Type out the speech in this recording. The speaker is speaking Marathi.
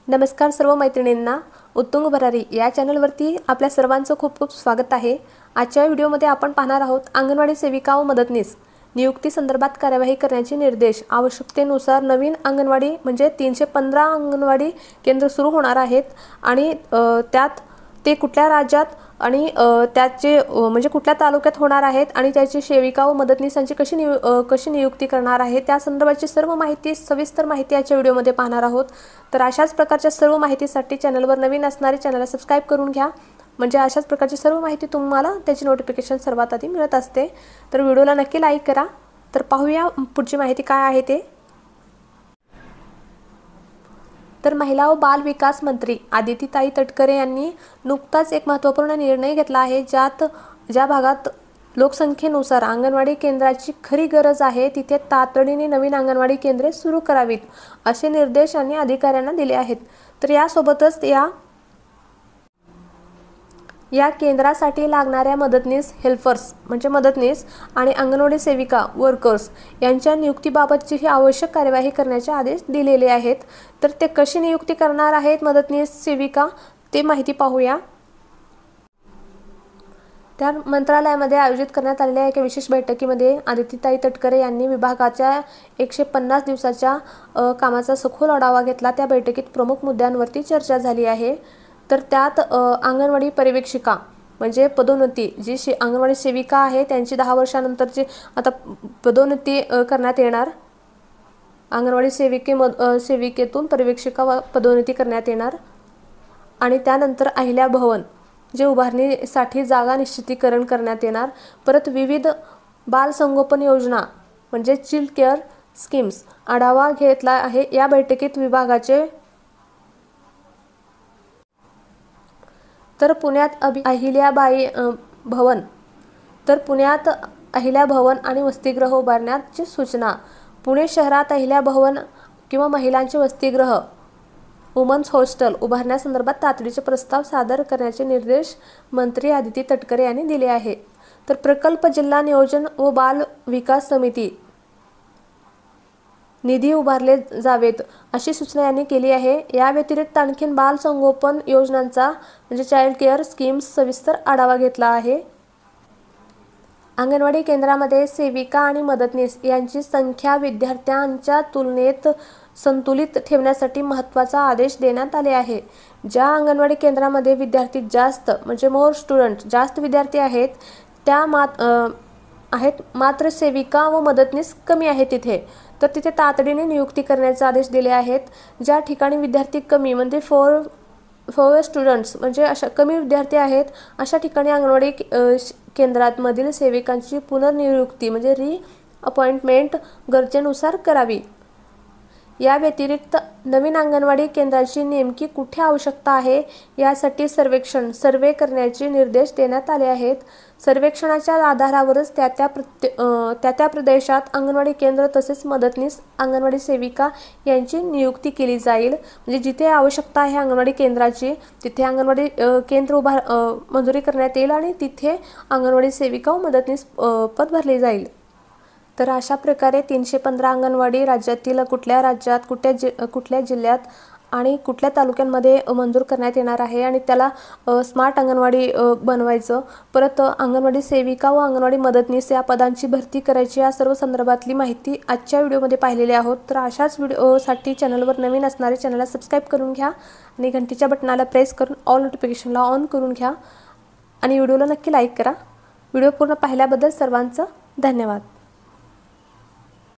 नमस्कार सर्व मैत्रिणींना, उत्तुंग भरारी या चॅनलवरती आपल्या सर्वांचं खूप खूप स्वागत आहे। आजच्या व्हिडिओमध्ये आपण पाहणार आहोत अंगणवाडी सेविका व मदतनीस नियुक्ती संदर्भात कार्यवाही करण्याचे निर्देश। आवश्यकतेनुसार नवीन अंगणवाडी म्हणजे 315 अंगणवाडी केंद्र सुरू होणार आहेत आणि त्यात ते कुठल्या राज्यात आणि त्याचे म्हणजे कुठल्या तालुक्यात होणार आहेत आणि त्याची सेविका व मदतनीसांची कशी नियुक्ती करणार आहे त्या संदर्भाची सर्व माहिती सविस्तर माहिती आजच्या व्हिडिओमध्ये पाहणार आहोत। तर अशाच प्रकारच्या सर्व माहितीसाठी चॅनलवर नवीन असणारे चॅनलला सबस्क्राइब करून घ्या, म्हणजे अशाच प्रकारची सर्व माहिती तुम्हाला त्याची नोटिफिकेशन सर्वात आधी मिळत असते। तर व्हिडिओला नक्की लाईक करा। तर पाहूया पुढची माहिती काय आहे ते। तर महिला व बाल विकास मंत्री आदितीताई तटकरे यांनी नुकताच एक महत्त्वपूर्ण निर्णय घेतला आहे, ज्या भागात लोकसंख्येनुसार अंगणवाडी केंद्राची खरी गरज आहे तिथे तातडीने नवीन अंगणवाडी केंद्रे सुरू करावीत असे निर्देश यांनी अधिकाऱ्यांना दिले आहेत। तर यासोबतच या केंद्रासाठी लागणाऱ्या मदतनीस हेल्पर्स म्हणजे मदतनीस आणि अंगणवाडी सेविका वर्कर्स यांच्या नियुक्तीबाबतची आवश्यक कार्यवाही करण्याचे आदेश दिलेले आहेत। तर ते कशी नियुक्ती करणार आहेत मदतनीस सेविका ते माहिती पाहूया। त्या मंत्रालयामध्ये आयोजित करण्यात आलेल्या एका विशेष बैठकीमध्ये आदितीताई तटकरे यांनी विभागाच्या 150 दिवसाच्या कामाचा सखोल आढावा घेतला। त्या बैठकीत प्रमुख मुद्द्यांवरती चर्चा झाली आहे। तर त्यात अंगणवाडी पर्यवेक्षिका म्हणजे पदोन्नती जी अंगणवाडी सेविका आहे त्यांची 10 वर्षानंतरची आता पदोन्नती करण्यात येणार। अंगणवाडी सेविकेतून पर्यवेक्षिका पदोन्नती करण्यात येणार आणि त्यानंतर अहिल्या भवन जे उभारणीसाठी जागा निश्चितीकरण करण्यात येणार। परत विविध बाल संगोपन योजना म्हणजे चाइल्ड केअर स्कीम्स आढावा घेतला आहे। या बैठकीत विभागाचे तर पुण्यात अहिल्याबाई भवन आणि वसतिगृह उभारण्याची सूचना। पुणे शहरात अहिल्या भवन किंवा महिलांचे वसतिगृह वुमन्स हॉस्टेल उभारण्यासंदर्भात तातडीचे प्रस्ताव सादर करण्याचे निर्देश मंत्री आदिती तटकरे यांनी दिले आहेत। तर प्रकल्प जिल्हा नियोजन व बाल विकास समिती निधी उभारले जावेत अशी सूचना यांनी केली आहे। या व्यतिरिक्त आणखीन बाल संगोपन योजनांचा म्हणजे चाइल्ड केअर स्कीम्स सविस्तर आढावा घेतला आहे। अंगणवाडी केंद्रामध्ये सेविका आणि मदतनीस यांची संख्या विद्यार्थ्यांच्या तुलनेत संतुलित ठेवण्यासाठी महत्त्वाचा आदेश देण्यात आले आहे। ज्या अंगणवाडी केंद्रामध्ये विद्यार्थी जास्त म्हणजे मोर स्टुडंट जास्त विद्यार्थी आहेत त्या मात्र सेविका व मदतनीस कमी आहे तर तिथे तातडीने नियुक्ती करण्याचे आदेश दिले आहेत। ज्या ठिकाणी विद्यार्थी कमी म्हणजे फोर स्टुडंट्स म्हणजे अशा कमी विद्यार्थी आहेत अशा ठिकाणी अंगणवाडी केंद्रांमधील सेविकांची पुनर्नियुक्ती म्हणजे रिअपॉइंटमेंट गरजेनुसार करावी। या व्यतिरिक्त नवीन अंगणवाडी केंद्राची नेमकी कुठे आवश्यकता आहे यासाठी सर्वे करण्याचे निर्देश देण्यात आले आहेत। सर्वेक्षणाच्या आधारावरच त्या प्रदेशात अंगणवाडी केंद्र तसेच मदतनीस अंगणवाडी सेविका यांची नियुक्ती केली जाईल। म्हणजे जिथे आवश्यकता आहे अंगणवाडी केंद्राची तिथे अंगणवाडी केंद्र मंजुरी करण्यात येईल आणि तिथे अंगणवाडी सेविका व मदतनीस पद भरले जाईल। तर अशा प्रकारे 315 अंगणवाडी राज्यातील कुठल्या राज्यात कुठल्या जिल्ह्यात आणि कुठल्या तालुक्यांमध्ये मंजूर करण्यात येणार आहे आणि त्याला स्मार्ट अंगणवाडी बनवायचं। परत अंगणवाडी सेविका व अंगणवाडी मदतनीस या पदांची भरती करायची या सर्व संदर्भातली माहिती आजच्या व्हिडिओमध्ये पाहिलेली आहोत। तर अशाच व्हिडिओसाठी चॅनलवर नवीन असणारे चॅनलला सबस्क्राइब करून घ्या आणि घंटीच्या बटनाला प्रेस करून ऑल नोटिफिकेशनला ऑन करून घ्या आणि व्हिडिओला नक्की लाईक करा। व्हिडिओ पूर्ण पाहिल्याबद्दल सर्वांचं धन्यवाद।